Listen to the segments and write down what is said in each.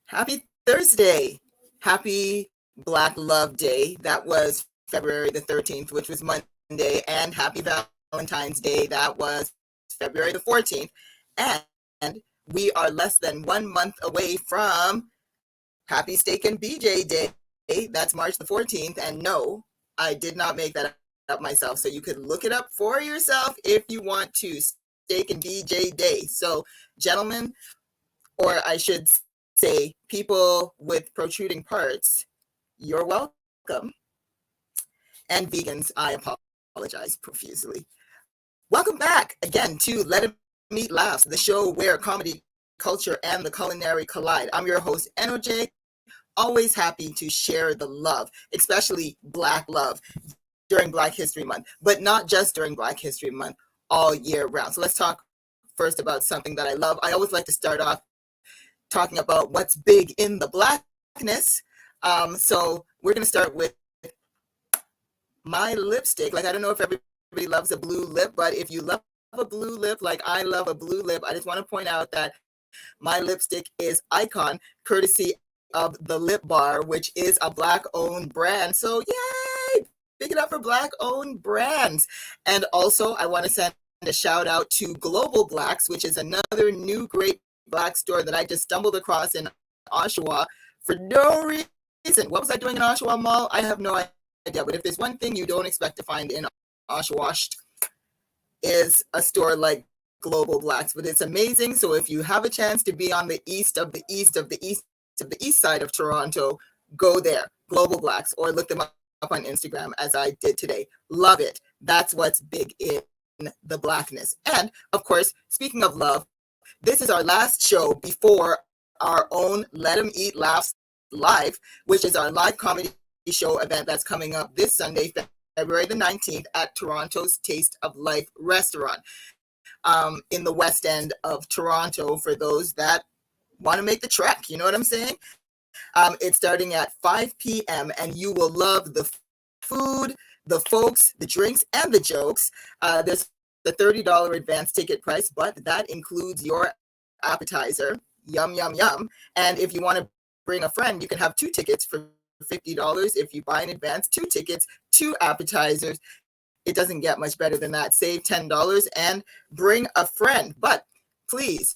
Happy Thursday. Happy Black Love Day. That was February the 13th, which was Monday. And happy Valentine's Day. That was February the 14th. And we are less than 1 month away from Happy Steak and BJ Day. That's March the 14th. And no, I did not make that up myself. So you could look it up for yourself if you want to. Steak and BJ Day. So, gentlemen, or I should say people with protruding parts, you're welcome. And vegans, I apologize profusely. Welcome back again to Let 'Em Eat Laughs, the show where comedy, culture, and the culinary collide. I'm your host, NOJ, always happy to share the love, especially Black love during Black History Month, but not just during Black History Month, all year round. So let's talk first about something that I love. I always like to start off talking about what's big in the Blackness. So we're going to start with my lipstick. Like, I don't know if everybody loves a blue lip, but if you love a blue lip like I love a blue lip, I just want to point out that my lipstick is Icon, courtesy of the Lip Bar, which is a Black-owned brand. So yay! Big it up for Black-owned brands. And also, I want to send a shout out to Global Blacks, which is another new great Black store that I just stumbled across in Oshawa for no reason. What was I doing in Oshawa Mall? I have no idea. But if there's one thing you don't expect to find in Oshawa, is a store like Global Blacks. But it's amazing. So if you have a chance to be on the east side of Toronto, go there, Global Blacks, or look them up on Instagram as I did today. Love it. That's what's big in the Blackness. And of course, speaking of love, this is our last show before our own Let 'Em Eat Laughs Live, which is our live comedy show event that's coming up this Sunday, February the 19th at Toronto's Taste of Life restaurant in the West End of Toronto for those that want to make the trek. You know what I'm saying? It's starting at 5 p.m. and you will love the food, the folks, the drinks, and the jokes. There's the $30 advance ticket price, but that includes your appetizer. Yum, yum, yum. And if you want to bring a friend, you can have 2 tickets for $50. If you buy in advance, 2 tickets, 2 appetizers. It doesn't get much better than that. Save $10 and bring a friend. But please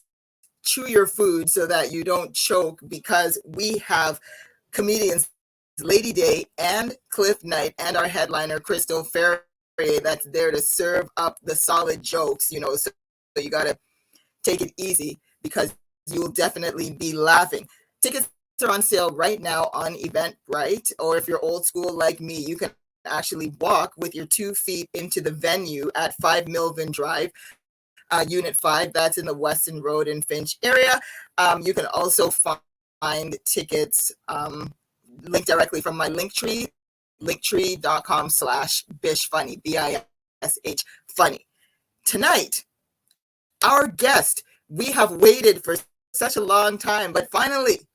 chew your food so that you don't choke, because we have comedians Lady Day and Cliff Knight and our headliner Crystal Ferrier that's there to serve up the solid jokes, so you got to take it easy because you'll definitely be laughing. Tickets are on sale right now on Eventbrite, or if you're old school like me, you can actually walk with your 2 feet into the venue at 5 Milvan Drive, Unit 5. That's in the Weston Road and Finch area. You can also find tickets linked directly from my Linktree, linktree.com/bishfunny, BISH funny. Tonight, our guest, we have waited for such a long time, but finally,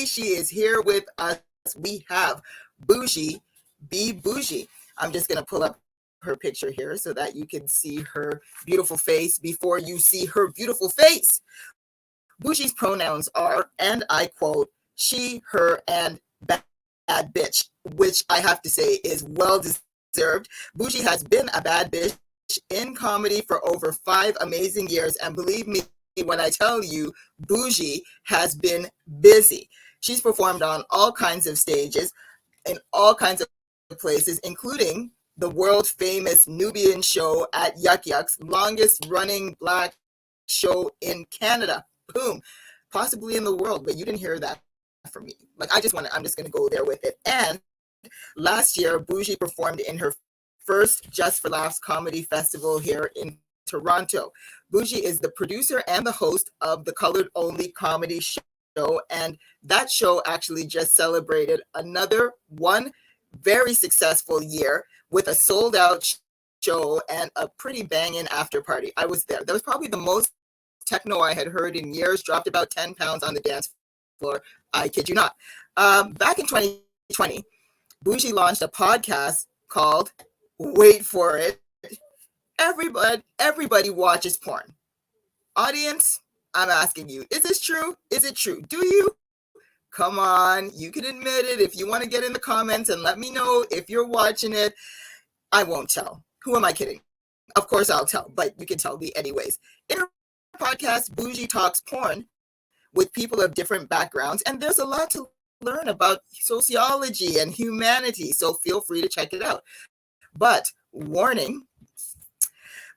she is here with us. We have Bougie B. Bougie. I'm just going to pull up her picture here so that you can see her beautiful face before you see her beautiful face. Bougie's pronouns are, and I quote, she, her, and bad bitch, which I have to say is well deserved. Bougie has been a bad bitch in comedy for over 5 amazing years, and believe me when I tell you, Bougie has been busy. She's performed on all kinds of stages in all kinds of places, including the world famous Nubian show at Yuck Yuck's, longest running Black show in Canada. Boom. Possibly in the world, but you didn't hear that from me. Like, I'm just going to go there with it. And last year, Bougie performed in her first Just for Laughs comedy festival here in Toronto. Bougie is the producer and the host of the Colored Only comedy show, and that show actually just celebrated another one very successful year with a sold-out show and a pretty banging after party. I was there. That was probably the most techno I had heard in years. Dropped about 10 pounds on the dance floor. I kid you not. Back in 2020, Bougie launched a podcast called, wait for it, Everybody watches porn. Audience, I'm asking you, is this true? Is it true? Do you? Come on, you can admit it. If you want to get in the comments and let me know if you're watching it, I won't tell. Who am I kidding? Of course I'll tell, but you can tell me anyways. In her podcast, Bougie talks porn with people of different backgrounds, and there's a lot to learn about sociology and humanity, so feel free to check it out. But warning,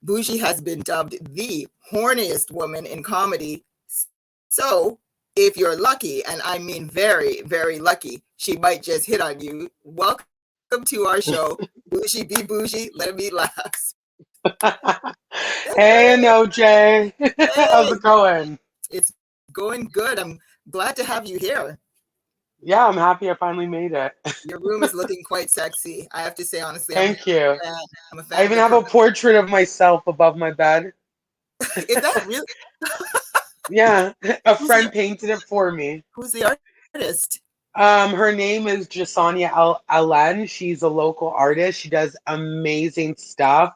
Bougie has been dubbed the horniest woman in comedy. So if you're lucky, and I mean very, very lucky, she might just hit on you. Welcome to our show, Bougie B. Bougie. Let me laugh. Hey, NOJ. How's Hey, it going? it's going good. I'm glad to have you here. Yeah, I'm happy I finally made it. Your room is looking quite sexy. I have to say, honestly, Thank you. fan. I'm a I fan of even the have a curtain. portrait of myself above my bed. Is that really? Yeah, a Who's the friend painted it for me. Who's the artist? Her name is Jasania Alen. She's a local artist. She does amazing stuff.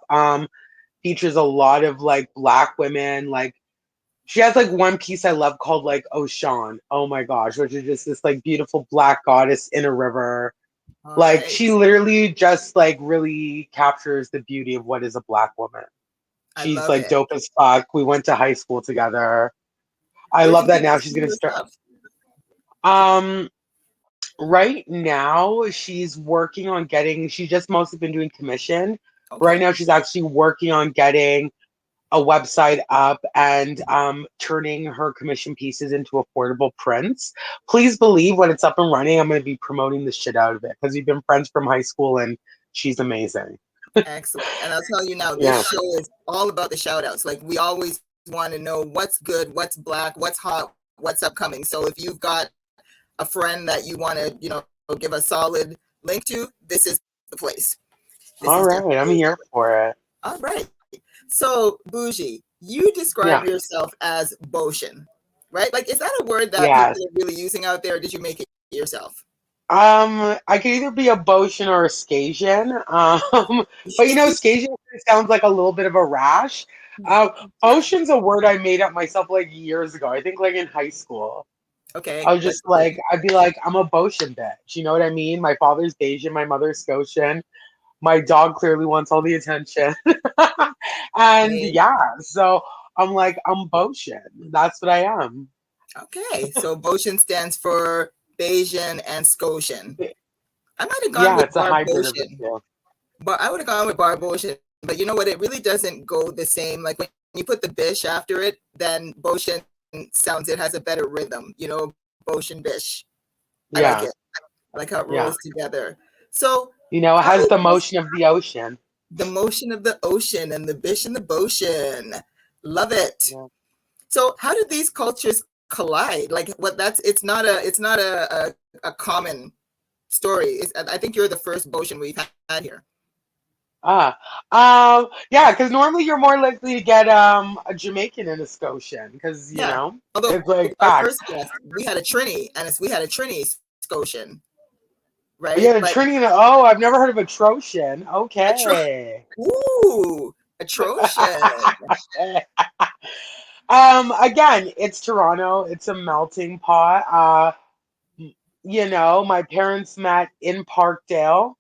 Features a lot of like black women. Like she has like one piece I love called like Ocean. Oh my gosh, which is just this like beautiful black goddess in a river. All Like right. she literally just like really captures the beauty of what is a black woman. I She's love like it. dope as fuck. We went to high school together. I Where love can that people now she's see gonna your start. stuff? Um, right now she's working on getting. She's just mostly been doing commission. Right Okay. now she's actually working on getting a website up and turning her commission pieces into affordable prints. Please believe when it's up and running, I'm going to be promoting the shit out of it because we've been friends from high school and she's amazing. Excellent. And I'll tell you now, this Yeah. show is all about the shout outs. Like we always want to know what's good, what's black, what's hot, what's upcoming. So if you've got a friend that you want to, give a solid link to, this is the place. This All is right. I'm definitely here for it. all right. So Bougie, you describe Yeah. yourself as Boshin, right? Like, is that a word that people Yes. are really using out there, or did you make it yourself? I could either be a Boshin or a Scasian. But Scasian sounds like a little bit of a rash. Ocean's a word I made up myself like years ago. I think like in high school. I Okay, was let's just hear it. like, I'd be like, I'm a Boshin bitch. You know what I mean? My father's Bajan, my mother's Scotian. My dog clearly wants all the attention. And Okay. yeah, so I'm like, I'm Boshin. That's what I am. Okay, so Boshin stands for Bayesian and Scotian. I might have gone Yeah, with it's a hybrid of the Barbosian, two. but I would have gone with Barbosian. But you know what? It really doesn't go the same. Like when you put the bish after it, then Boshin sounds, it has a better rhythm. Boshin bish. I like Yeah, it. I like how it yeah. rolls together. So It how has is the this motion of the ocean. the motion of the ocean and the bish and the Boshin? Love it. Yeah. So how did these cultures collide? Like what that's it's not a common story. I think you're the first Boshin we've had here. Ah, yeah, because normally you're more likely to get a Jamaican and a Scotian, because Yeah. Although it's like our facts. first guest, we had a Trini Scotian, right? Yeah, the But Trini. Oh, I've never heard of a Trocian. a tro- Okay. ooh, atrocious. Again, it's Toronto. It's a melting pot. My parents met in Parkdale.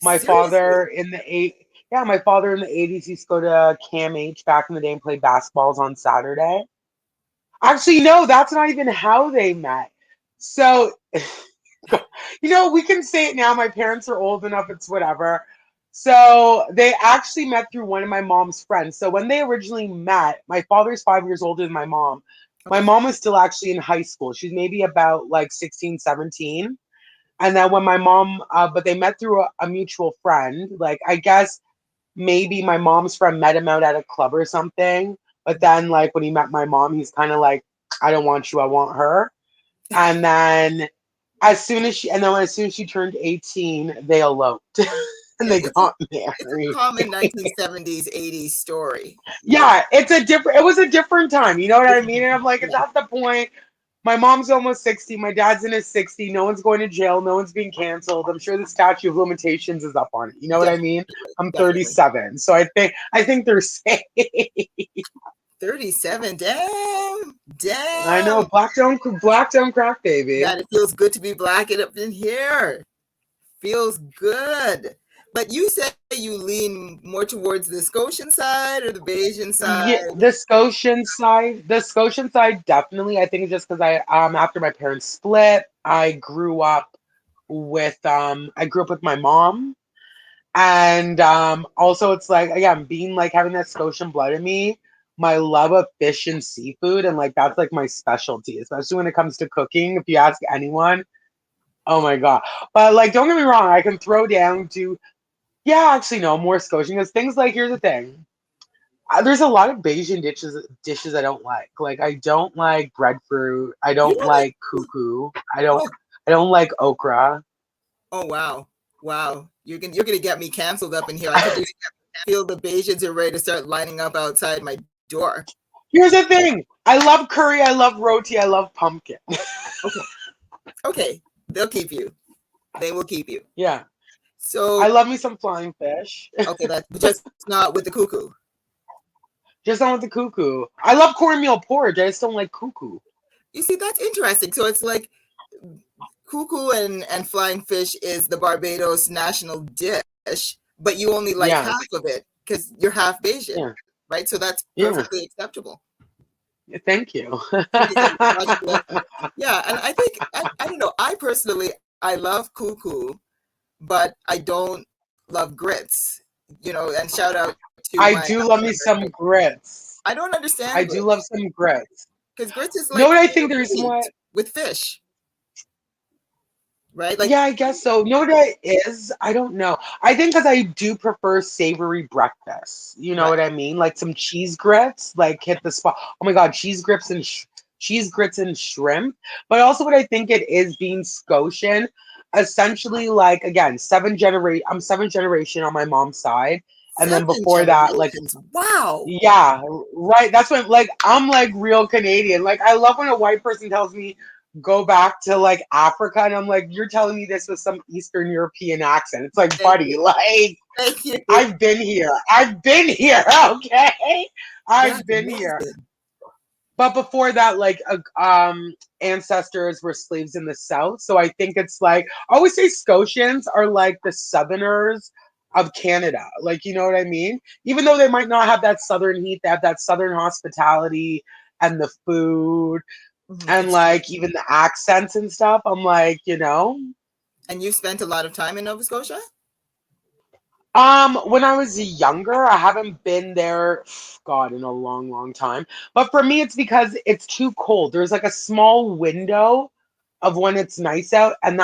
My father Seriously. in the eight, yeah, my father in the 80s used to go to Cam H back in the day and play basketballs on Saturday. Actually, no, that's not even how they met. So, we can say it now. My parents are old enough, it's whatever. So, they actually met through one of my mom's friends. So, when they originally met, my father's 5 years older than my mom. My Okay. mom was still actually in high school. She's maybe about like 16, 17. And then when my mom, but they met through a mutual friend. Like, I guess maybe my mom's friend met him out at a club or something. But then, like, when he met my mom, he's kind of like, I don't want you, I want her. And then as soon as she turned 18, they eloped and they It's a got it's a married. common 1970s 80s story. Yeah, it was a different time. You know what I mean? And I'm like, it's Yeah, at the point. My mom's almost 60. My dad's in his 60. No one's going to jail. No one's being canceled. I'm sure the statute of limitations is up on it. You know what I definitely, mean? I'm definitely. 37. So I think they're safe. 37. Damn. I know, Damn. black don't crack, baby. God, it feels good to be black and up in here. Feels good. But you say you lean more towards the Scotian side or the Bajan Yeah, side? the Scotian side definitely. I think it's just because after my parents split, I grew up with my mom, and also it's like again being like having that Scotian blood in me, my love of fish and seafood, and like that's like my specialty, especially when it comes to cooking. If you ask anyone, oh my god! But like, don't get me wrong, I can throw down to yeah, actually no more Scotian because things like here's the thing. There's a lot of Bajan dishes I don't like. Like I don't like breadfruit. I You don't don't like. like cuckoo. Oh, I don't like okra. oh wow. Wow. You're gonna get me canceled up in here. I could just feel the Bajans are ready to start lining up outside my door. Here's the thing. I love curry. I love roti. I love pumpkin. Okay. Okay. They'll keep you. They will keep you. Yeah. I So love me some flying fish. okay, that's just not with the cuckoo. Just not with the cuckoo. I love cornmeal porridge. I just don't like cuckoo. You see, that's interesting. So it's like cuckoo and flying fish is the Barbados national dish, but you only like Yeah. half of it because you're half Bajan, Yeah. right? So that's Yeah. perfectly acceptable. Thank you. I think it's a logical answer. Yeah, and I think I don't know. I personally I love cuckoo, but I don't love grits. You know, and shout out to I my. do love me some grits. I don't I understand do grits love some grits. because grits is You know like what I think the reason meat why? with fish, right? Like Yeah, I guess so. You know what it is? I don't know. I think because I do prefer savory breakfast. You know right. what I mean? Like some cheese grits, like hit the spot. Oh my god, cheese grits and shrimp. But also, what I think it is being Scotian, essentially, like again, I'm seventh generation on my mom's side, and then Seven before that, like generations. Wow. yeah, right. That's what like I'm like real Canadian. Like I love when a white person tells me go back to like Africa and I'm like, you're telling me this with some Eastern European accent. It's like, Thank buddy, you. like Thank you. I've been here. I've been here, okay? That's I've been here. amazing. But before that, like ancestors were slaves in the South. So I think it's like I always say Scotians are like the Southerners of Canada. Like you know what I mean? Even though they might not have that Southern heat, they have that Southern hospitality and the food and It's true. like even the accents and stuff. I'm like, you know. And you spent a lot of time in Nova Scotia? When I was younger, I haven't been there, God, in a long, long time. But for me, it's because it's too cold. There's like a small window of when it's nice out, and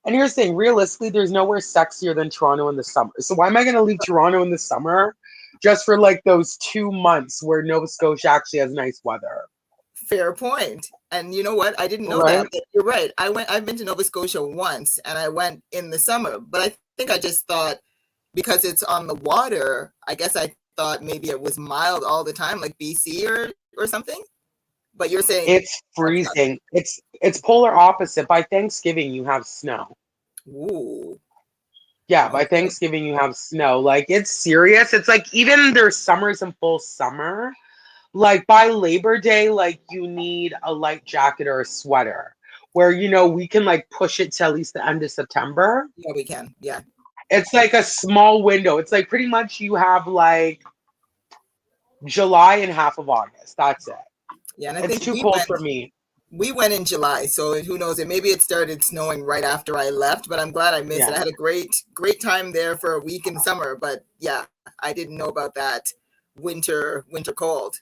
here's the thing, realistically, there's nowhere sexier than Toronto in the summer. So why am I gonna leave Toronto in the summer just for like those 2 months where Nova Scotia actually has nice weather? Fair point. And you know what? I didn't know that, Right? but you're right. I've been to Nova Scotia once and I went in the summer, but I think I just thought because it's on the water, I guess I thought maybe it was mild all the time, like BC or something. But you're saying It's that's not. freezing. It's polar opposite. By Thanksgiving, you have snow. Ooh. Yeah, by Okay. Thanksgiving you have snow. Like it's serious. It's like even their summers in full summer. Like by Labor Day, like you need a light jacket or a sweater. Where we can like push it to at least the end of September. Yeah, we can. Yeah. It's like a small window. It's like pretty much you have like July and half of August. That's it. Yeah. And I It's think too cold for me. we went in July, so who knows? Maybe it started snowing right after I left, but I'm glad I missed it. Yeah. I had a great time there for a week in summer, but yeah, I didn't know about that winter cold.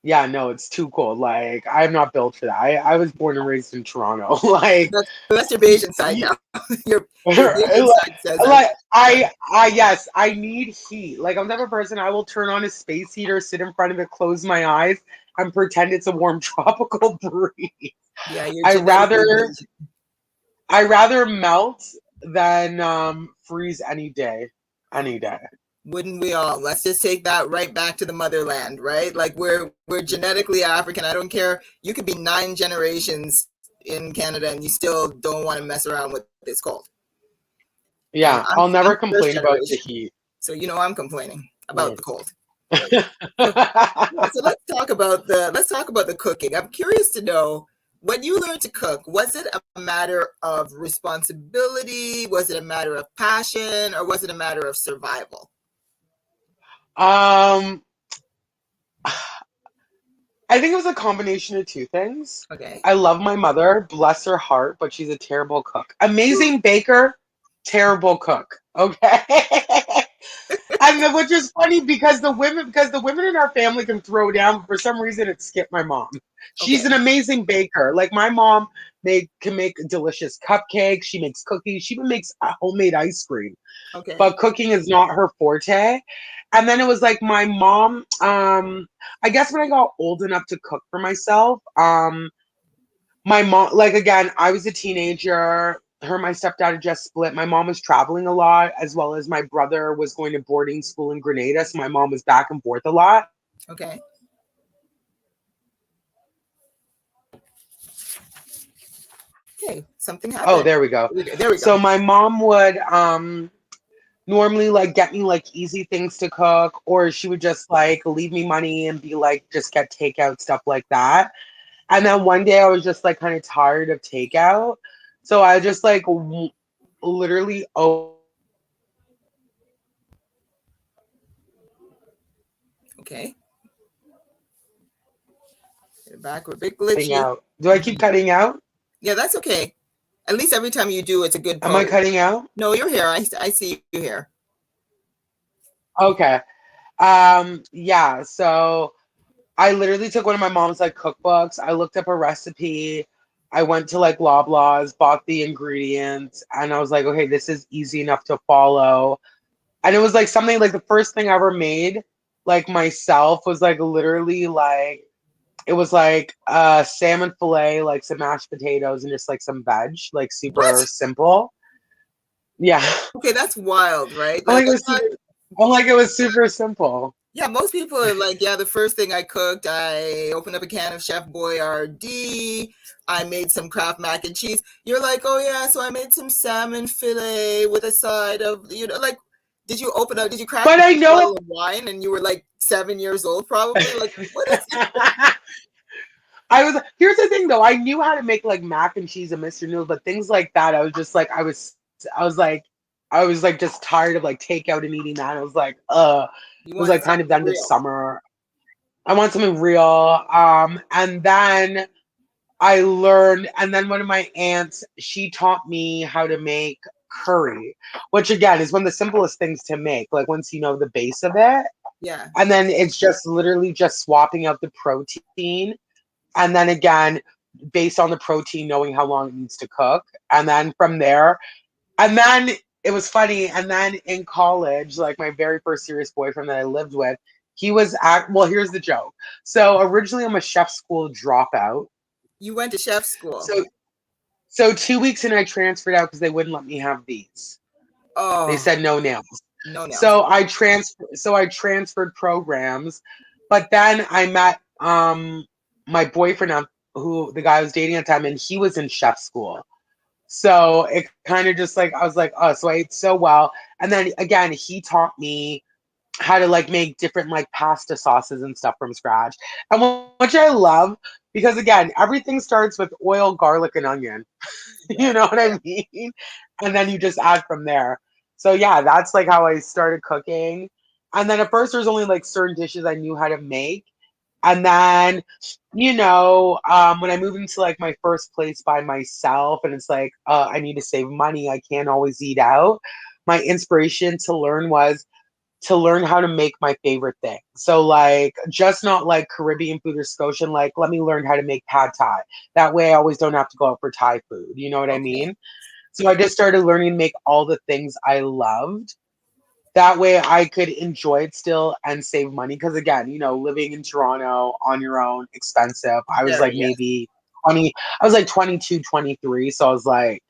Yeah, no, it's too cold. Like I'm not built for that. I was born and raised in Toronto. Like That's your Bayesian side now. Your Bayesian like side says I yes, I need heat. Like I'm the type of person I will turn on a space heater, sit in front of it, close my eyes, and pretend it's a warm tropical breeze. yeah, you're I rather genetically Bayesian. I rather melt than freeze any day. Any day. Wouldn't we all? Let's just take that right back to the motherland, right? Like we're genetically African. I don't care. You could be 9 generations in Canada and you still don't want to mess around with this cold. And Yeah, I'll I'm never first complain about the generation, heat. so I'm complaining Yeah. about the cold. So, yeah, so let's talk about the cooking. I'm curious to know, when you learned to cook, was it a matter of responsibility? Was it a matter of passion, or was it a matter of survival? um, I think it was a combination of two things. Okay. I love my mother, bless her heart, but she's a terrible cook. Amazing baker, terrible cook. Okay. Which is funny because the women in our family can throw down, but for some reason it skipped my mom. She's Okay. an amazing baker. Like my mom can make delicious cupcakes. She makes cookies. She even makes homemade ice cream. Okay. But cooking is not her forte. And then it was like my mom, I guess when I got old enough to cook for myself, my mom, like again, I was a teenager. Her and my stepdad had just split. My mom was traveling a lot, as well as my brother was going to boarding school in Grenada. So my mom was back and forth a lot. Okay. Okay. Something Oh, happened. there we go. There we So go. my mom would normally like get me like easy things to cook, or she would just like leave me money and be like, just get takeout, stuff like that. And then one day I was just like kind of tired of takeout. So I just like literally Okay. Get it back. We're a bit cutting glitchy. out. Do I keep cutting out? Yeah, that's okay. At least every time you do, it's a good Am I pose. cutting out? No, you're here. I see you here. Okay. Yeah, so I literally took one of my mom's like cookbooks. I looked up a recipe. I went to like Loblaws, bought the ingredients, and I was like, okay, this is easy enough to follow. And it was like something like the first thing I ever made, like myself, was like literally like it was like salmon fillet, like some mashed potatoes, and just like some veg, like super What? simple. Yeah. Okay, that's wild, right? I'm Like like it I'm was not. super I'm like it was super simple. Yeah, most people are like, yeah, the first thing I cooked, I opened up a can of Chef Boyardee. I made some Kraft mac and cheese. You're like, oh yeah, so I made some salmon fillet with a side of, like, did you open up? Did you crack But a I know bottle of wine and you were like 7 years old, probably? Like, what is it? I was here's the thing though. I knew how to make like mac and cheese and Mr. Noodles, but things like that, I was just like I was like just tired of like takeout and eating that. I was like, You it was like wanted kind of something done this real. summer. I want something real. And then I learned, and then one of my aunts, she taught me how to make curry, which again is one of the simplest things to make, like once you know the base of it. Yeah. And then it's just literally just swapping out the protein. And then again, based on the protein, knowing how long it needs to cook. And then from there, and then it was funny. And then in college, like my very first serious boyfriend that I lived with, he was well, here's the joke. So originally I'm a chef school dropout. You went to chef school. So 2 weeks in I transferred out because they wouldn't let me have these. They Oh, said no nails. no nails. So I transferred programs, but then I met my boyfriend who the guy I was dating at the time, and he was in chef school. So it kind of just like I was like, oh, so I ate so well. And then again, he taught me how to like make different like pasta sauces and stuff from scratch. And which I love because again, everything starts with oil, garlic, and onion. Yeah. You know what Yeah. I mean? And then you just add from there. So yeah, that's like how I started cooking. And then at first there was only like certain dishes I knew how to make. And then, when I moved into like my first place by myself and it's like, I need to save money. I can't always eat out. My inspiration to learn was to learn how to make my favorite thing. So like just not like Caribbean food or Scotian, like let me learn how to make pad thai. That way I always don't have to go out for Thai food. You know what I Okay. mean? So I just started learning to make all the things I loved. That way I could enjoy it still and save money. Cause again, living in Toronto on your own, expensive. I was like Very, yes. maybe 20, I was like 22, 23. So I was like,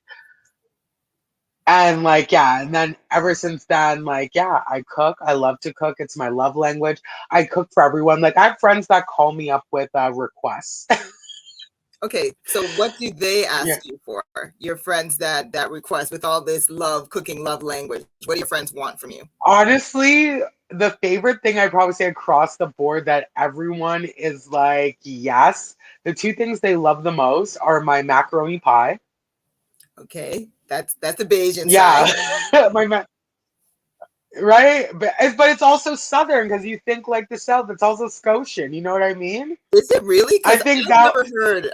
and like, yeah, and then ever since then, like, yeah, I cook. I love to cook. It's my love language. I cook for everyone. Like, I have friends that call me up with requests. Okay, so what do they Yeah. ask you for? Your friends that request with all this love, cooking love language. What do your friends want from you? Honestly, the favorite thing I'd probably say across the board that everyone is like, yes, the two things they love the most are my macaroni pie. Okay, that's the Bajan Yeah, side. my right, but it's also Southern because you think like the South. It's also Scotian. You know what I mean? Is it really? I Because think I've that never heard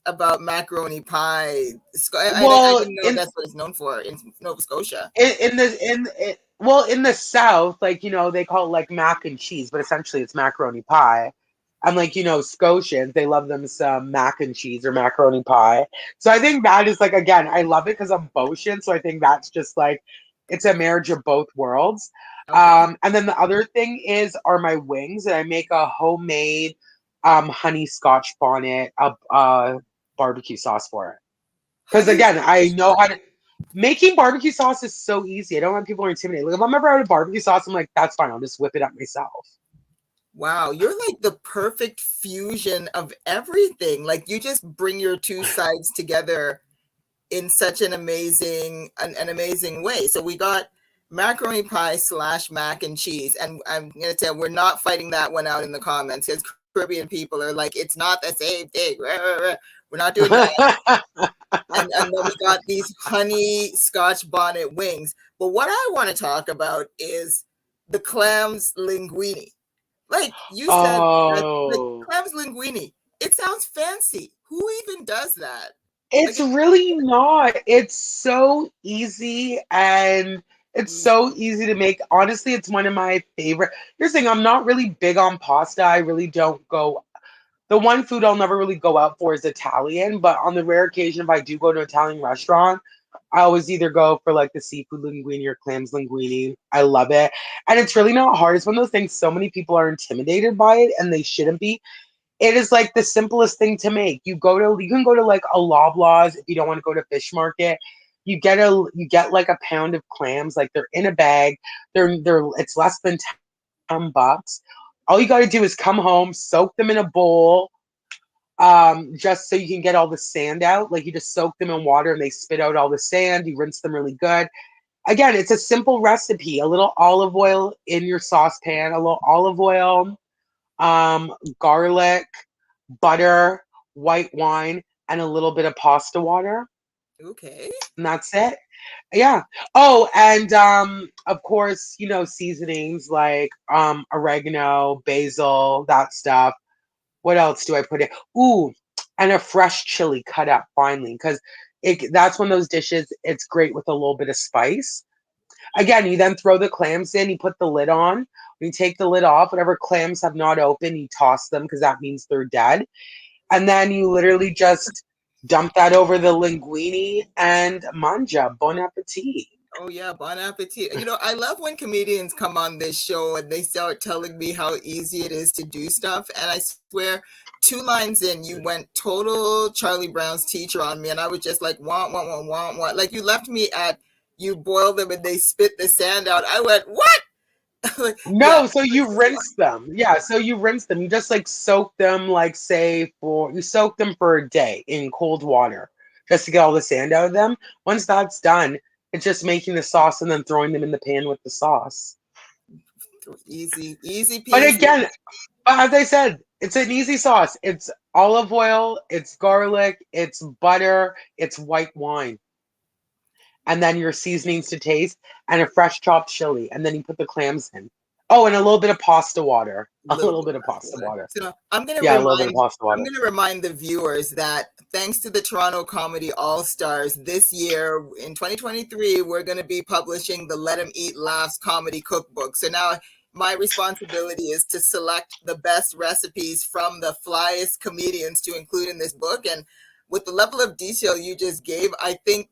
about macaroni pie. I well didn't know that's what it's known for in Nova Scotia. in the South, like they call it like mac and cheese, but essentially it's macaroni pie. And like Scotians, they love them some mac and cheese or macaroni pie. So I think that is like again, I love it because I'm Boshian, so I think that's just like it's a marriage of both worlds. Okay. And then the other thing is are my wings, and I make a homemade honey scotch bonnet barbecue sauce for it. Because Honey again, I Scotch know how to making barbecue sauce is so easy. I don't want people are intimidated. Like if I'm ever out of barbecue sauce, I'm like, that's fine. I'll just whip it up myself. Wow, you're like the perfect fusion of everything. Like you just bring your two sides together in such an amazing way. So we got macaroni pie slash mac and cheese, and I'm gonna tell we're not fighting that one out in the comments because Caribbean people are like, it's not the same thing. We're not doing that. And then we got these honey scotch bonnet wings. But what I want to talk about is the clams linguine. Like you said, that like Oh, clams linguine. It sounds fancy. Who even does that? Like it's it, really not. It's so easy and it's mm, so easy to make. Honestly, it's one of my favorite. Here's the thing, I'm not really big on pasta. I really don't go. The one food I'll never really go out for is Italian, but on the rare occasion if I do go to an Italian restaurant, I always either go for like the seafood linguine or clams linguine. I love it. And it's really not hard. It's one of those things so many people are intimidated by it and they shouldn't be. It is like the simplest thing to make. You can go to like a Loblaws if you don't want to go to fish market. You get like a pound of clams, like they're in a bag. They're it's less than $10. All you got to do is come home, soak them in a bowl, just so you can get all the sand out. Like you just soak them in water and they spit out all the sand. You rinse them really good. Again, it's a simple recipe. A little olive oil in your saucepan, a little olive oil, garlic, butter, white wine, and a little bit of pasta water. okay. And that's it. Yeah. Oh, and of course, seasonings like oregano, basil, that stuff. What else do I put in? Ooh, and a fresh chili cut up finely because that's one of those dishes. It's great with a little bit of spice. Again, you then throw the clams in, you put the lid on, you take the lid off, whatever clams have not opened, you toss them because that means they're dead. And then you literally just dump that over the linguine and manja. Bon appetit. Oh yeah, bon appetit. You know, I love when comedians come on this show and they start telling me how easy it is to do stuff. And I swear, two lines in, you went total Charlie Brown's teacher on me, and I was just like, want, want, want, want, want. Like you left me at you boil them and they spit the sand out. I went, what? Like, yeah, No, so you rinse them. Yeah, so you rinse them. You just like soak them, like say you soak them for a day in cold water just to get all the sand out of them. Once that's done, it's just making the sauce and then throwing them in the pan with the sauce. easy, easy But peasy. again, as I said, it's an easy sauce. It's olive oil, it's garlic, it's butter, it's white wine, and then your seasonings to taste, and a fresh chopped chili, and then you put the clams in. Oh, and a little bit of pasta water. A Little little bit bit of of pasta pasta. water. So Yeah, a little bit of pasta I'm water. gonna remind the viewers that thanks to the Toronto Comedy All Stars this year in 2023, we're gonna be publishing the Let 'Em Eat Laughs comedy cookbook. So now my responsibility is to select the best recipes from the flyest comedians to include in this book. And with the level of detail you just gave, I think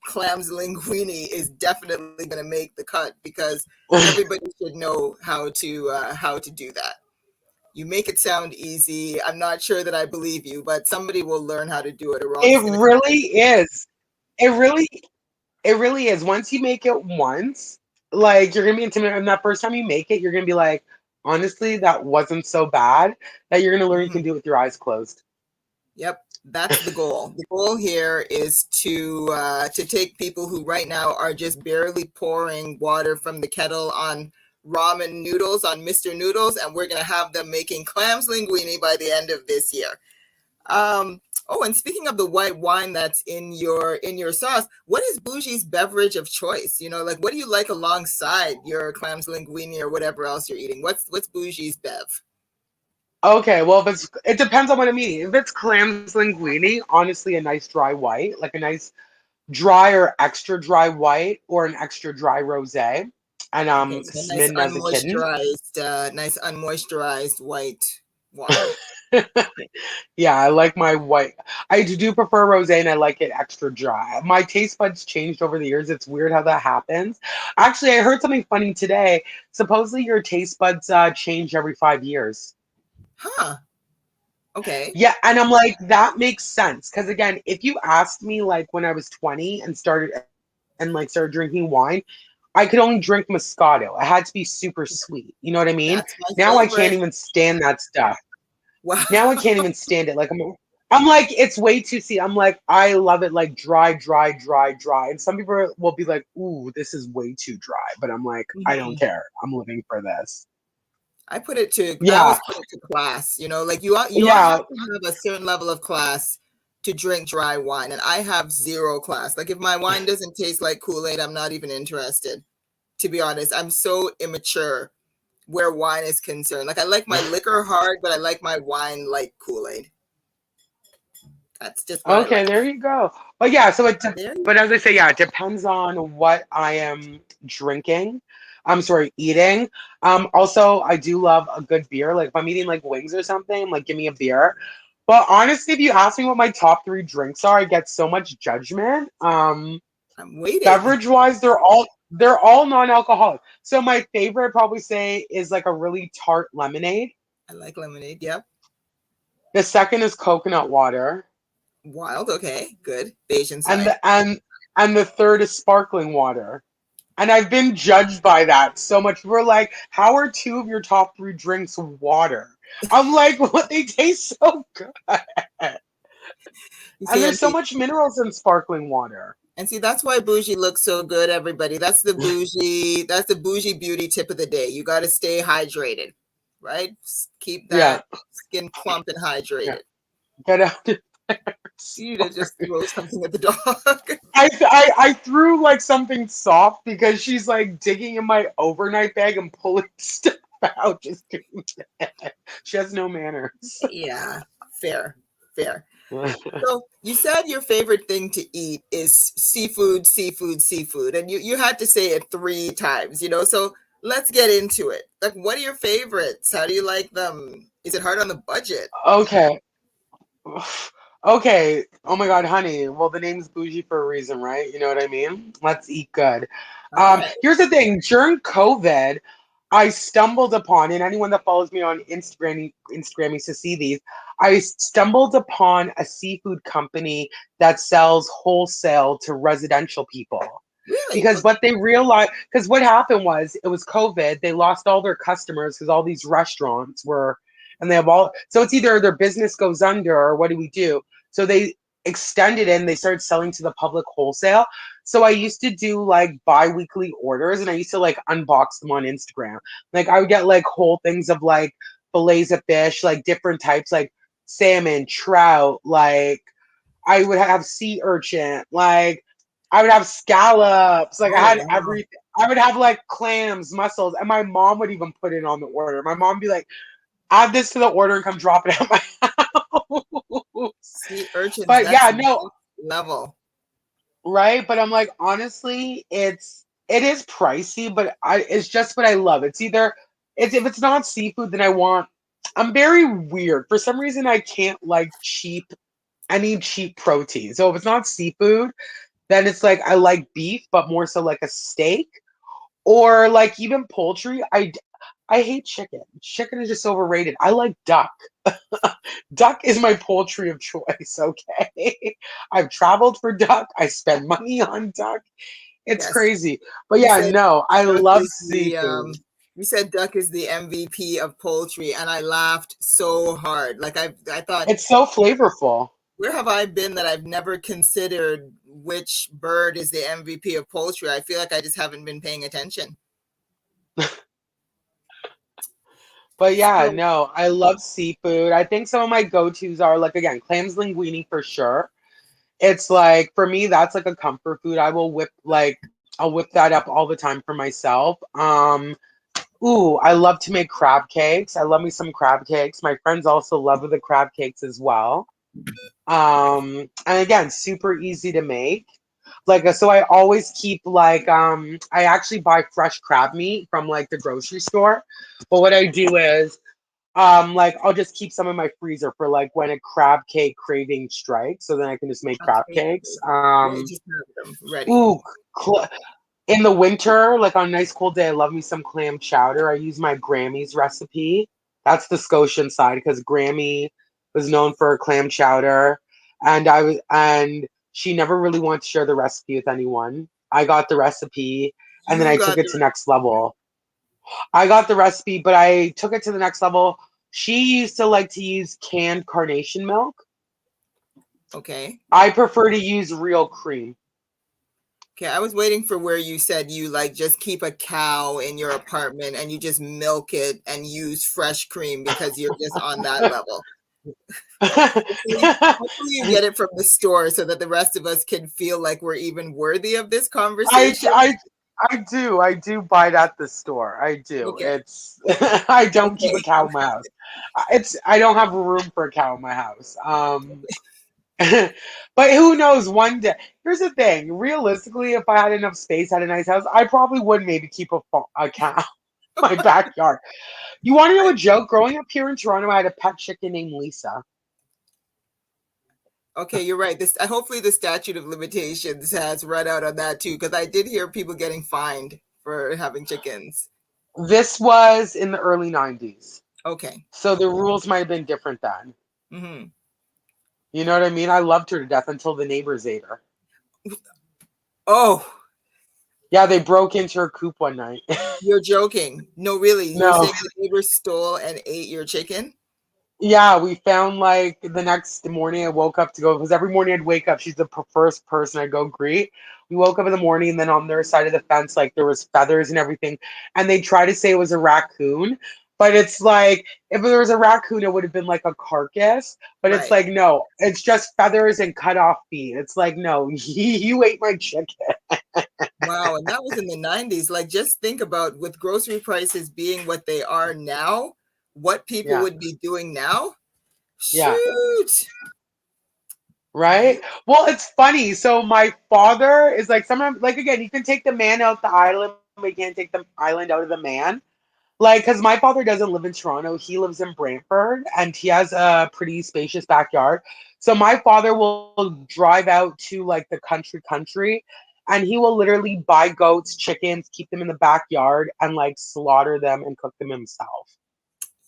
clams linguine is definitely going to make the cut because everybody should know how to do that. You make it sound easy. I'm not sure that I believe you, but somebody will learn how to do it, or we're all It just going to come. really is. It really, it really is. Once you make it once, like you're gonna be intimidated. And that first time you make it, you're gonna be like, honestly, that wasn't so bad. That you're gonna learn you can Mhm. do it with your eyes closed. Yep. That's the goal. The goal here is to take people who right now are just barely pouring water from the kettle on ramen noodles on Mr. Noodles, and we're gonna have them making clams linguine by the end of this year. Oh, and speaking of the white wine that's in your sauce, what is Bougé's beverage of choice? You know, like what do you like alongside your clams linguine or whatever else you're eating? What's Bougé's bev? Okay, well, it depends on what I'm eating. If it's clams linguine, honestly, a nice dry white, like a nice dry or extra dry white, or an extra dry rosé, and Okay, so smidden as a kitten. nice unmoisturized white wine. Yeah, I like my white. I do prefer rosé, and I like it extra dry. My taste buds changed over the years. It's weird how that happens. Actually, I heard something funny today. Supposedly, your taste buds change every 5 years. Huh. Okay. Yeah, and I'm like, that makes sense. Because again, if you asked me like when I was 20 and started drinking wine, I could only drink Moscato. It had to be super sweet. You know what I mean? That's my Now I can't favorite. even stand that stuff. Wow. Now I can't even stand it. I'm like, it's way too sweet. I'm like, I love it like dry, dry, dry, dry. And some people will be like, ooh, this is way too dry. But I'm like, I don't Mhm. care. I'm living for this. I Yeah. always put it to class, you know, like you all have Yeah. to have a certain level of class to drink dry wine, and I have zero class. Like if my wine doesn't taste like Kool-Aid, I'm not even interested. To be honest, I'm so immature where wine is concerned. Like I like my liquor hard, but I like my wine like Kool-Aid. That's just what I Okay, like. there you go. But yeah, There but as I say, yeah, it depends on what I am drinking. I'm sorry, eating. Also, I do love a good beer. Like if I'm eating like wings or something, I'm like, give me a beer. But honestly, if you ask me what my top three drinks are, I get so much judgment. I'm waiting. Beverage wise, they're all non-alcoholic. So my favorite, I'd probably say, is like a really tart lemonade. I like lemonade. Yep. The second is coconut water. Wild. Okay. Good. Bayesian and side. the and and the third is sparkling water. And I've been judged by that so much. We're like, how are two of your top three drinks water? I'm like, what, they taste so good. You And see, there's so much minerals in sparkling water. and see, that's why bougie looks so good, everybody. That's the bougie beauty tip of the day. You got to stay hydrated, right? Keep Yeah, that skin plump and yeah. hydrated. Get out. You to just throw something at the dog. I threw like something soft because she's like digging in my overnight bag and pulling stuff out. Just doing that. She has no manners. Yeah, fair, fair. So you said your favorite thing to eat is seafood, seafood, seafood, and you had to say it 3 times, you know. So let's get into it. Like, what are your favorites? How do you like them? Is it hard on the budget? Okay. Okay. Oh my God, honey. Well, the name's Bougie for a reason, right? You know what I mean? Let's eat good. All right. Here's the thing. During COVID, I stumbled upon, and anyone that follows me on Instagram used to see these. I stumbled upon a seafood company that sells wholesale to residential people. Really? Because what they realized, because what happened was it was COVID, they lost all their customers because all these restaurants were, and they have all, so it's either their business goes under or what do we do? So they extended it and they started selling to the public wholesale. So I used to do like bi-weekly orders and I used to like unbox them on Instagram. Like I would get like whole things of like fillets of fish, like different types, like salmon, trout, like I would have sea urchin, like I would have scallops, like I Oh had wow. everything. I would have like clams, mussels, and my mom would even put it on the order. My mom would be like, add this to the order and come drop it at my house. Sea urchins, But that's yeah, no, next level. right? But I'm like, honestly, it is pricey, but it's just what I love. It's either it's if it's not seafood, then I'm very weird. For some reason I can't like cheap I need cheap protein. So if it's not seafood, then it's like I like beef, but more so like a steak. Or like even poultry. I hate chicken. Chicken is just overrated. I like duck. Duck is my poultry of choice, okay? I've traveled for duck. I spend money on duck. It's Yes. crazy. But You yeah, said no, I duck love is seafood. you said duck is the MVP of poultry, and I laughed so hard. Like I thought, It's so flavorful. where have I been that I've never considered which bird is the MVP of poultry? I feel like I just haven't been paying attention. But yeah, So, no, I love seafood. I think some of my go-tos are like again, clams linguine for sure. It's like for me, that's like a comfort food. I'll whip that up all the time for myself. Ooh, I love to make crab cakes. I love me some crab cakes. My friends also love the crab cakes as well. And again, super easy to make. Like so I always keep I actually buy fresh crab meat from like the grocery store. But what I do is like I'll just keep some in my freezer for like when a crab cake craving strikes, so then I can just make crab cakes. amazing. Yeah, just have them ready. Ooh, cl- in the winter, like on a nice cold day, I love me some clam chowder. I use my Grammy's recipe. That's the Scotian side because Grammy was known for her clam chowder, and she never really wanted to share the recipe with anyone. I got the recipe, and then You I took got it the to next level. I got the recipe, but I took it to the next level. She used to like to use canned carnation milk. okay. I prefer to use real cream. Okay, I was waiting for where you said you like just keep a cow in your apartment and you just milk it and use fresh cream because you're just on that level. Hopefully you get it from the store so that the rest of us can feel like we're even worthy of this I, conversation. I, I do buy it at the store. I do. Okay. It's I don't keep a Okay. cow in my house. I don't have room for a cow in my house. But who knows? One day, here's the thing. Realistically, if I had enough space, had a nice house, I probably would maybe keep a cow in my backyard. You want to know a joke? Growing up here in Toronto, I had a pet chicken named Lisa. Okay, you're right. This hopefully the statute of limitations has run out on that too, because I did hear people getting fined for having chickens. This was in the early 90s. Okay. So the rules might have been different then. Hmm. You know what I mean? I loved her to death until the neighbors ate her. Oh, Yeah, they broke into her coop one night. you're joking. No, really. You're No. saying the neighbor stole and ate your chicken? Yeah, we found like the next morning I woke up to go because every morning I'd wake up. She's the first person I go greet. We woke up in the morning and then on their side of the fence, like there was feathers and everything. And they try to say it was a raccoon, but it's like if there was a raccoon, it would have been like a carcass. But it's Right. like no, it's just feathers and cut off feet. It's like no, you ate my chicken. Wow, and that was in the 90s. Like, just think about with grocery prices being what they are now, what people Yeah, would be doing now. yeah. Shoot. Right? Well, it's funny. So my father is like sometimes like again, you can take the man out the island, but you can't take the island out of the man. Like, because my father doesn't live in Toronto, he lives in Brantford, and he has a pretty spacious backyard. So my father will drive out to like the country, and he will literally buy goats, chickens, keep them in the backyard, and like slaughter them and cook them himself.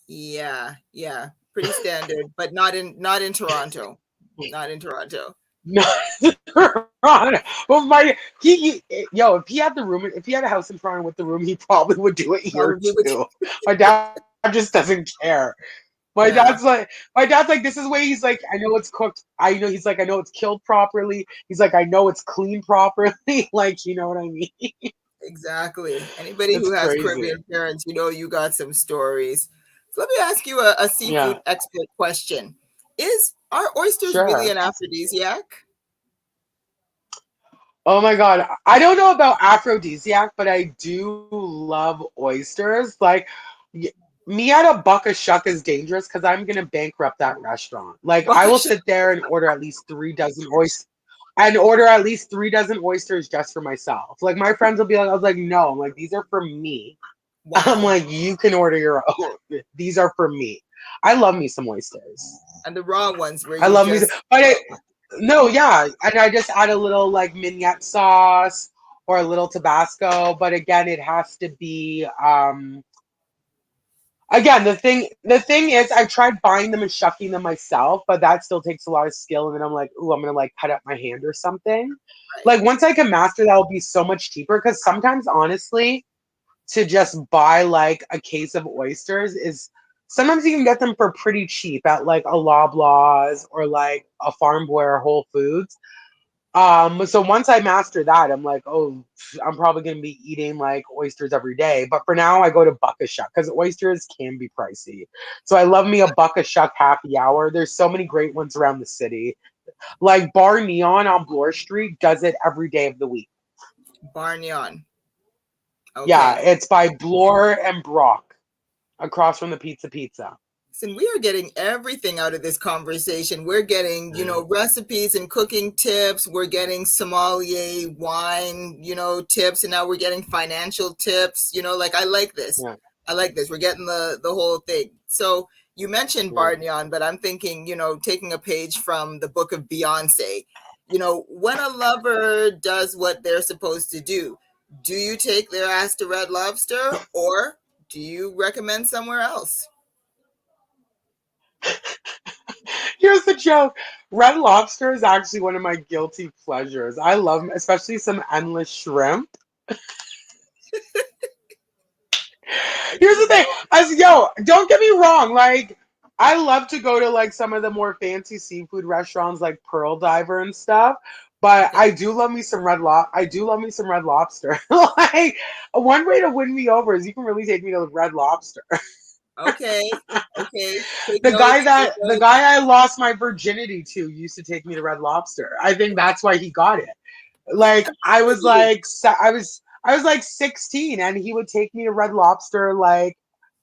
Yeah, yeah. Pretty standard, but not in Toronto. Not in Toronto. No, Toronto. Well, yo, if he had the room, if he had a house in Toronto with the room, he probably would do it here Probably would. too. My dad just doesn't care. Yeah, My dad's like, this is where he's like, I know it's cooked. I know he's like, I know it's killed properly. He's like, I know it's cleaned properly. Like, you know what I mean? exactly. Anybody It's who has crazy. Caribbean parents, you got some stories. So let me ask you a Yeah, seafood expert question. Are oysters really sure. an aphrodisiac? Oh my God. I don't know about aphrodisiac, but I do love oysters. Like, y- me at a buck a shuck is dangerous because I'm gonna bankrupt that restaurant. Like, I will Buckshot. sit there and order at least 3 dozen oysters and order at least 3 dozen oysters just for myself. Like, my friends will be like, I was like, no, I'm like, these are for me. I'm Wow. like, you can order your own. These are for me. I love me some oysters. And the raw ones where I you love me, just but no, yeah, and I just add a little like mignonette sauce or a little Tabasco. But again, it has to be again the thing is I've tried buying them and shucking them myself, but that still takes a lot of skill. And then I'm like, ooh, I'm gonna like cut up my hand or something. right. Like once I can master that, will be so much cheaper. Because sometimes, honestly, to just buy like a case of oysters is sometimes you can get them for pretty cheap at like a Loblaws or like a Farm Boy or Whole Foods. So once I master that, I'm like, oh, I'm probably gonna be eating like oysters every day. But for now, I go to Buck a Shuck because oysters can be pricey. So I love me a Buck a Shuck happy hour. There's so many great ones around the city. Like Bar Neon on Bloor Street does it every day of the week. Barnyon. Yeah, Okay. it's by Bloor and Brock across from the Pizza. And we are getting everything out of this conversation. We're getting, recipes and cooking tips. We're getting sommelier wine, tips, and now we're getting financial tips. Like I like this. Yeah, I like this. We're getting the whole thing. So you mentioned yeah. Bardian, but I'm thinking, taking a page from the book of Beyonce. When a lover does what they're supposed to do you take their ass to Red Lobster or do you recommend somewhere else? Here's the joke. Red Lobster is actually one of my guilty pleasures. I love, especially some endless shrimp. Here's the thing. Don't get me wrong. Like, I love to go to like some of the more fancy seafood restaurants like Pearl Diver and stuff. But Okay. I do love me some I do love me some Red Lobster. Like, one way to win me over is you can really take me to Red Lobster. Okay. Okay. Take The guy notes. Take that the notes. guy I lost my virginity to used to take me to Red Lobster. I think that's why he got it. Like I was like 16 and he would take me to Red Lobster like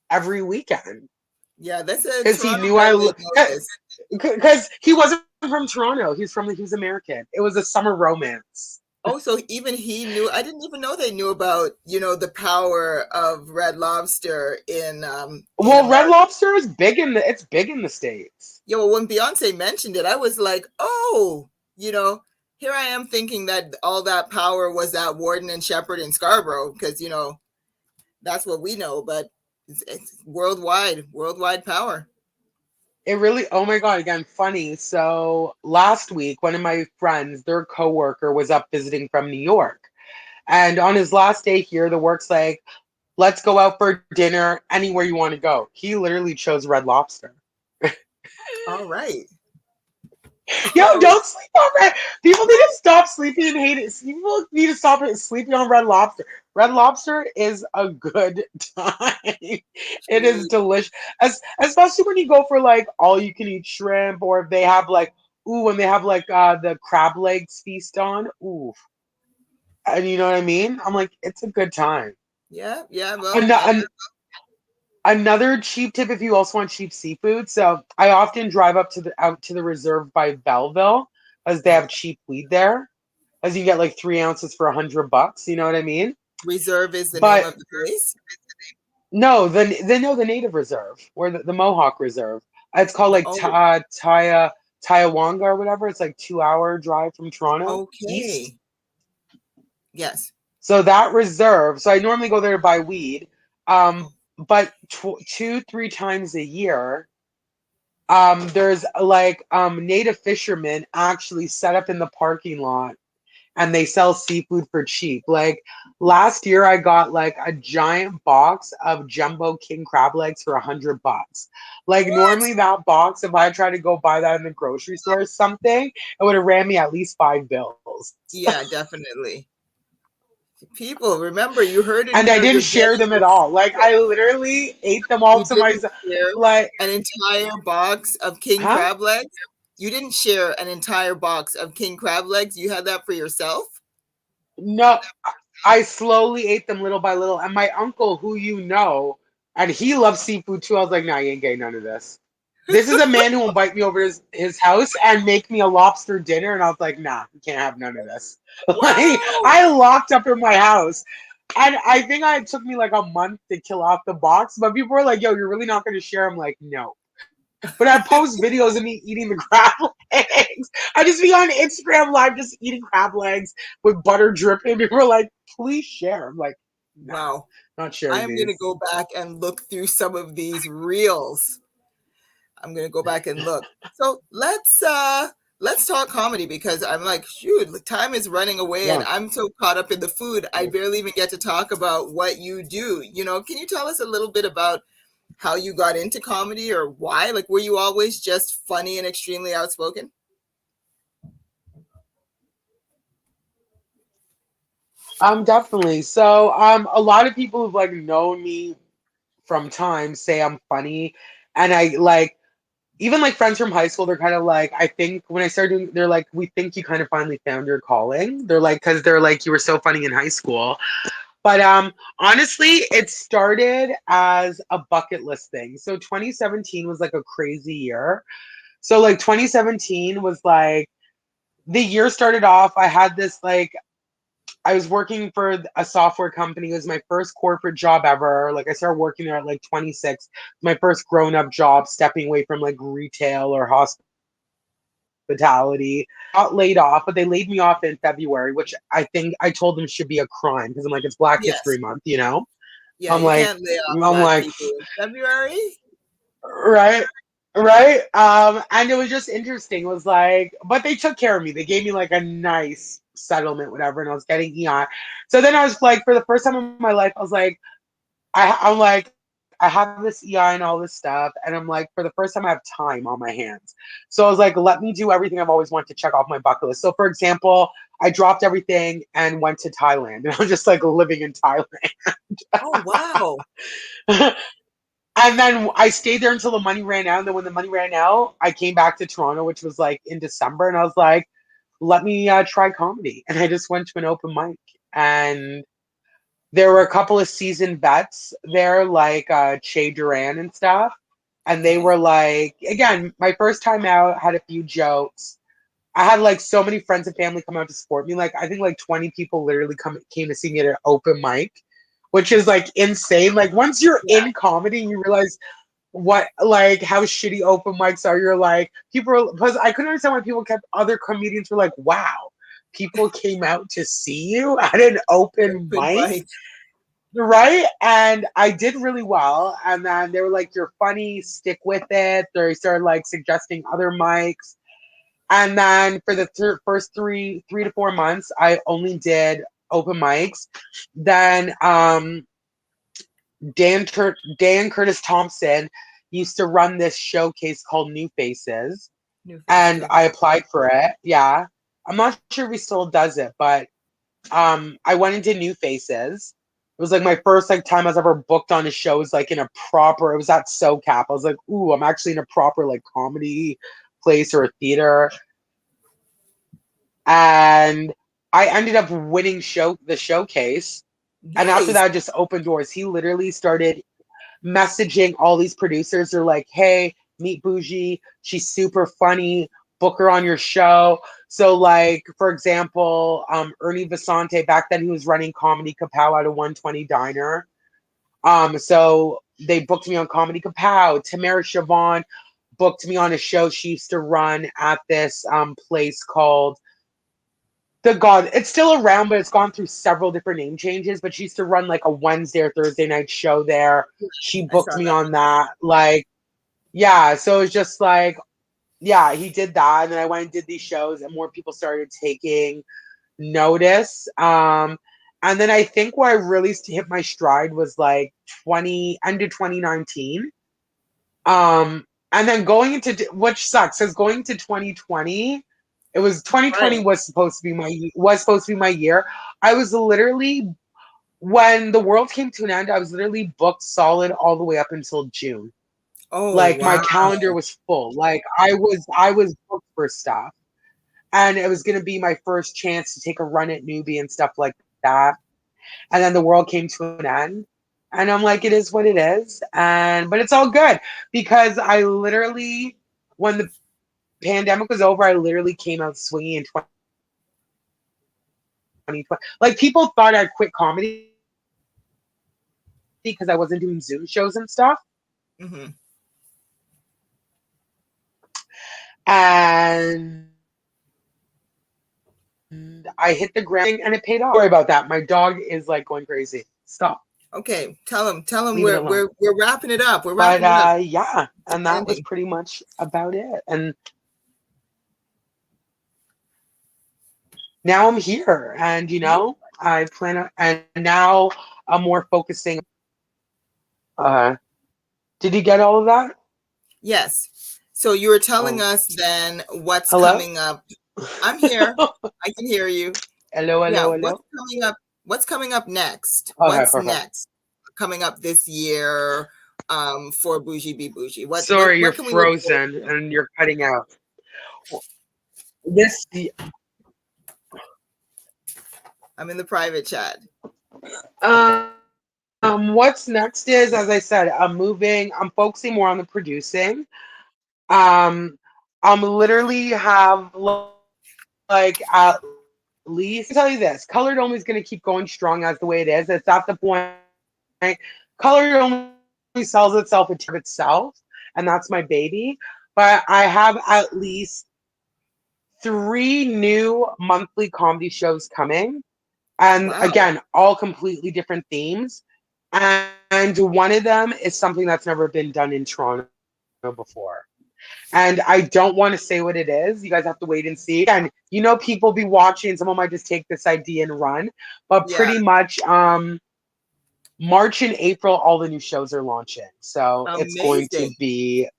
every weekend Yeah, that's a because he Toronto knew guy would know this. because he wasn't from Toronto. He was American. It was a summer romance. Oh, so even he knew. I didn't even know they knew about, the power of Red Lobster in Well, Red America. Lobster is big it's big in the States. Yeah, well, when Beyonce mentioned it, I was like, oh, here I am thinking that all that power was at Warden and Shepherd in Scarborough, because, that's what we know, but it's worldwide power. It really, oh my God, again, funny. So last week, one of my friends, their coworker, was up visiting from New York. And on his last day here, the work's like, let's go out for dinner anywhere you want to go. He literally chose Red Lobster. All right. Yo, don't sleep on Red. People need to stop sleeping and hate it. People need to stop sleeping on Red Lobster. Red Lobster is a good time. It is Gee. delicious, especially when you go for like all you can eat shrimp, or if they have like when they have like the crab legs feast on. Ooh, and you know what I mean? I'm like, it's a good time. Yeah, yeah. Well, And, and another cheap tip if you also want cheap seafood. So I often drive out to the reserve by Belleville as they have okay. cheap weed there. As you get like 3 ounces for $100. You know what I mean? Reserve is the name But of the place. no, the native reserve or the Mohawk Reserve. It's called like Oh, Tiawanga or whatever. It's like 2 hour drive from Toronto east. okay. Yes. So that reserve. So I normally go there to buy weed. Oh, But 2-3 times a year, there's like native fishermen actually set up in the parking lot and they sell seafood for cheap. Like last year I got like a giant box of jumbo king crab legs for $100. Like what? normally that box, if I tried to go buy that in the grocery store or something, it would have ran me at least $5. Yeah, definitely. People, remember, you heard it And I here. didn't You're share getting them at this. all. Like I literally ate them all You to didn't myself. share Like, an entire box of king huh? crab legs. You didn't share an entire box of king crab legs. You had that for yourself. No, I slowly ate them little by little. And my uncle, who you know, and he loves seafood too. I was like, nah, you ain't getting none of this. This is a man who will invite me over to his house and make me a lobster dinner. And I was like, nah, you can't have none of this. Like, Wow. I locked up in my house. And I think it took me like a month to kill off the box. But people were like, yo, you're really not going to share? I'm like, no. But I post videos of me eating the crab legs. I just be on Instagram live just eating crab legs with butter dripping. People are like, please share. I'm like, nah, Wow. not I sharing am going to these. go back and look through some of these reels. I'm going to go back and look. So let's talk comedy because I'm like, shoot, time is running away and Yeah. I'm so caught up in the food. I barely even get to talk about what you do. Can you tell us a little bit about how you got into comedy or why? Like, were you always just funny and extremely outspoken? Definitely. So, a lot of people who've like known me from time say I'm funny, and I like even like friends from high school. They're kind of like, I think when I started doing, they're like, we think you kind of finally found your calling. They're like, because they're like, you were so funny in high school. But honestly, it started as a bucket list thing. So 2017 was like a crazy year. So like 2017 was like the year started off. I had this like I was working for a software company. It was my first corporate job ever. Like I started working there at like 26. My first grown-up job, stepping away from like retail or hospitality. Got laid off, but they laid me off in February, which I think I told them should be a crime because I'm like, it's Black Yes. History Month, you know? Yeah, I'm you like, can't lay off I'm black like, people in February. right, right. And it was just interesting. It was like, but they took care of me. They gave me like a nice settlement, whatever, and I was getting EI. So then I was like, for the first time in my life, I was like, I'm like, I have this EI and all this stuff, and I'm like, for the first time, I have time on my hands. So I was like, let me do everything I've always wanted to check off my bucket list. So, for example, I dropped everything and went to Thailand, and I was just like living in Thailand. Oh wow. And then I stayed there until the money ran out. And then when the money ran out, I came back to Toronto, which was like in December, and I was like, let me try comedy. And I just went to an open mic, and there were a couple of seasoned vets there, like Che Duran and stuff. And they Okay. were like, again, my first time out, had a few jokes. I had like so many friends and family come out to support me. Like I think like 20 people literally came to see me at an open mic, which is like insane. Like once you're Yeah. in comedy, you realize what like how shitty open mics are. You're like because I couldn't understand why people kept other comedians were like, wow, people came out to see you at an open Open mic. mic. Right. And I did really well. And then they were like, you're funny, stick with it. They started like suggesting other mics. And then for the first 3 to 4 months, I only did open mics. Then Dan Curtis Thompson used to run this showcase called New Faces. New faces. And Okay. I applied for it. Yeah. I'm not sure if he still does it, but I went into New Faces. It was like my first like time I was ever booked on a show. It was like in a proper. It was at SoCap. I was like, ooh, I'm actually in a proper like comedy place or a theater. And I ended up winning the showcase. And after Nice. that, just opened doors. He literally started messaging all these producers. They're like, hey, meet Bougie. She's super funny. Book her on your show. So, like, for example, Ernie Vasante, back then he was running Comedy Kapow at a 120 diner. So they booked me on Comedy Kapow. Tamara Siobhan booked me on a show she used to run at this place called the God. It's still around, but it's gone through several different name changes. But she used to run like a Wednesday or Thursday night show there. She I booked saw me that. on that. Like, yeah. So it's just like, yeah, he did that. And then I went and did these shows, and more people started taking notice. And then I think where I really hit my stride was like end of 2019. And then going into which sucks because going to 2020, it was 2020 Right. was supposed to be my year. I was literally when the world came to an end, I was literally booked solid all the way up until June. Oh Like my wow. calendar was full. Like I was booked for stuff. And it was gonna be my first chance to take a run at newbie and stuff like that. And then the world came to an end. And I'm like, it is what it is. And but it's all good because I literally, when the pandemic was over, I literally came out swinging in 2020. Like people thought I'd quit comedy because I wasn't doing Zoom shows and stuff. Hmm. And I hit the ground and it paid off. Sorry about that. My dog is like going crazy. Stop. Okay. Tell him Leave it alone. we're wrapping it up. We're But wrapping it up. yeah, and that was Ending. pretty much about it. And now I'm here, and I plan on, and now I'm more focusing. Uh, Did you get all of that? Yes. So you were telling Oh, us then what's hello? coming up. I'm here. I can hear you. Hello, Yeah, hello, what's hello. coming up? What's coming up next? Okay, What's perfect. next coming up this year for Bougie B Bougie? What Sorry, you're what can we look forward frozen to? and you're cutting out. This I'm in the private chat. what's next is, as I said, I'm focusing more on the producing. Um, I'm literally have like at least, tell you this, Colored Only is going to keep going strong as the way it is. It's at the point, Colored Only sells itself in terms of itself, and that's my baby. But I have at least 3 new monthly comedy shows coming. And Wow. again, all completely different themes. And one of them is something that's never been done in Toronto before. And I don't want to say what it is. You guys have to wait and see. And people be watching. Someone might just take this idea and run. But Yeah, pretty much, March and April, all the new shows are launching. So it's going to amazing. be.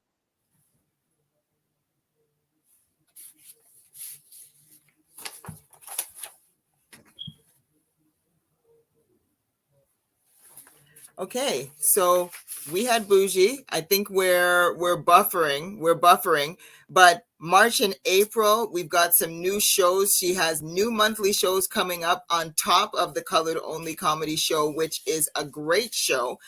Okay, so we had Bougie. I think we're buffering. We're buffering, but March and April we've got some new shows. She has new monthly shows coming up on top of the Colored Only comedy show, which is a great show.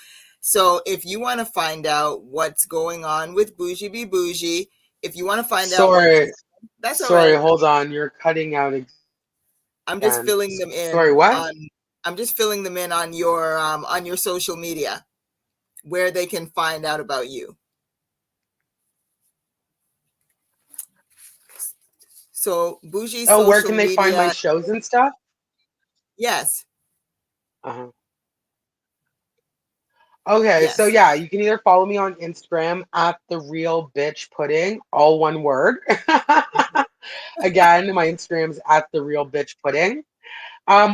So if you want to find out what's going on with Bougie Be Bougie, if you want to find out what Sorry, that's all sorry, right. hold on. You're cutting out again. I'm just Sorry, filling them what? in on I'm just filling them in on your social media where they can find out about you. So Bougie Oh, where social can they find my media, shows and stuff? yes, Uh-huh. Okay, so yes. yeah, you can either follow me on Instagram at the real bitch pudding, all one word. Again, my Instagram's at the real bitch pudding.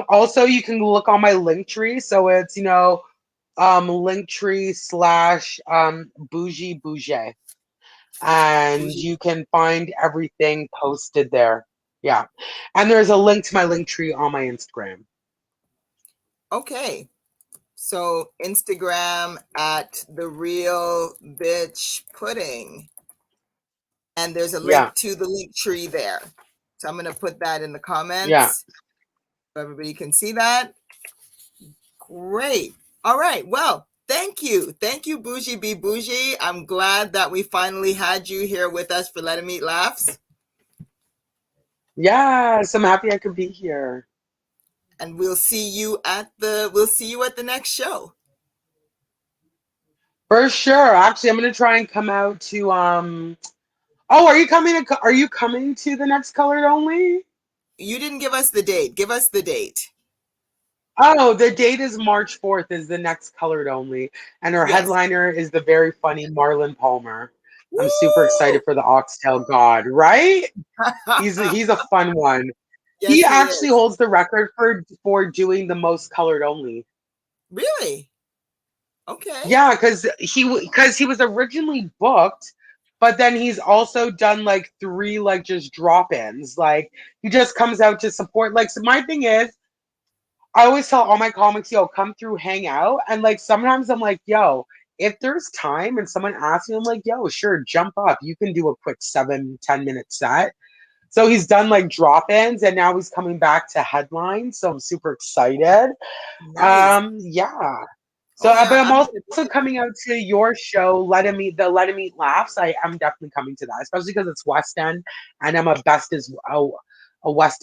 Also you can look on my link tree. So it's link tree slash bougie Bougé. And Bougie. you can find everything posted there. Yeah. And there's a link to my link tree on my Instagram. Okay. So Instagram at the real bitch pudding. And there's a Yeah. link to the link tree there. So I'm gonna put that in the Yeah. comments so everybody can see that. Great. All right. Well, thank you. Thank you, Bougie B Bougie. I'm glad that we finally had you here with us for Let 'em Eat Laughs. Yes, I'm happy I could be here. And we'll see you at the next show. For sure. Actually, I'm gonna try and come out to Oh, are you coming to the next Colored Only? You didn't give us the date. Give us the date. Oh, the date is March 4th is the next Colored Only, and our Yes. headliner is the very funny Marlon Palmer. I'm super Woo! excited for the Oxtail God, right? He's a fun one. He Yes, he actually is. holds the record for doing the most Colored Only. Really? Okay. Yeah, because he was originally booked, but then he's also done like 3 like just drop-ins. Like he just comes out to support. Like so my thing is, I always tell all my comics, yo, come through, hang out. And like sometimes I'm like, yo, if there's time and someone asks me, I'm like, yo, sure, jump up. You can do a quick 7-10 minute set. So he's done like drop-ins and now he's coming back to headline. So I'm super excited. Nice. Yeah. So, Oh yeah, but I'm I'm also gonna be coming out to your show, Let Him Eat Laughs. I'm definitely coming to that, especially because it's West End, and I'm a West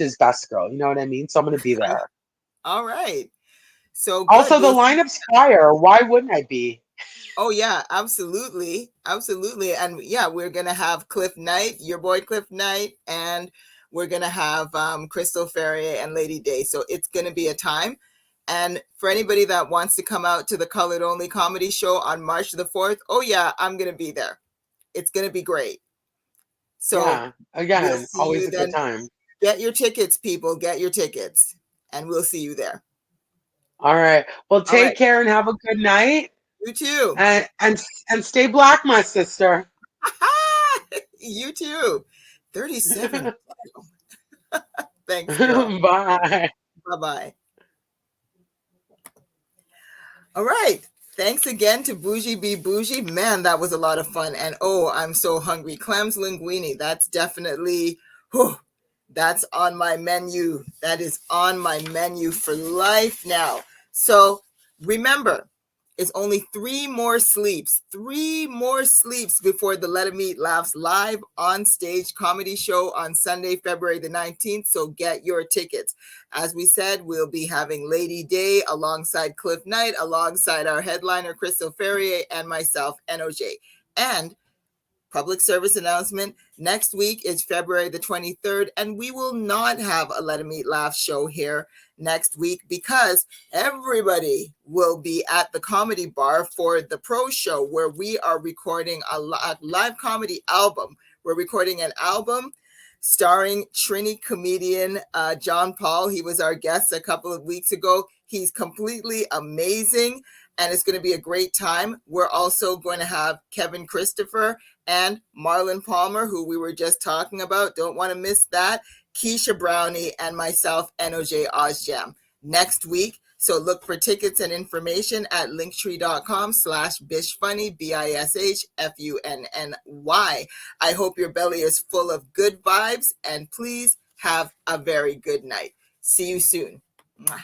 is best girl. You know what I mean? So I'm gonna be there. there. All right. So good. Also, the We'll see. lineup's fire. Why wouldn't I be? Oh yeah, absolutely. Absolutely. And yeah, we're gonna have Cliff Knight, your boy Cliff Knight, and we're gonna have Crystal Ferrier and Lady Day. So it's gonna be a time. And for anybody that wants to come out to the Colored Only comedy show on March the 4th, oh yeah, I'm gonna be there. It's gonna be great. So Yeah. we'll Again, see always you a good then. time. Get your tickets, people. Get your tickets. And we'll see you there. All right. Well, All take right. care and have a good night. You too. And stay black, my sister. You too. 37. Thanks, girl. Bye. Bye bye. All right. Thanks again to Bougie B. Bougie. Man, that was a lot of fun. And oh, I'm so hungry. Clams linguine. That's definitely, whew, that's on my menu. That is on my menu for life now. So remember, it's only three more sleeps before the Let 'Em Eat Laughs live on stage comedy show on Sunday, February the 19th. So get your tickets. As we said, we'll be having Lady Day alongside Cliff Knight, alongside our headliner, Crystal Ferrier, and myself, NOJ. And public service announcement, next week is February the 23rd, and we will not have a Let 'Em Eat Laugh show here next week because everybody will be at the Comedy Bar for the Pro Show, where we are recording a live comedy album. We're recording an album starring Trini comedian John Paul. He was our guest a couple of weeks ago. He's completely amazing, and it's going to be a great time. We're also going to have Kevin Christopher and Marlon Palmer, who we were just talking about. Don't want to miss that. Keisha Brownie and myself, NOJ Ozjam, next week. So look for tickets and information at linktree.com/bishfunny, BISHFUNNY. I hope your belly is full of good vibes, and please have a very good night. See you soon. Mwah.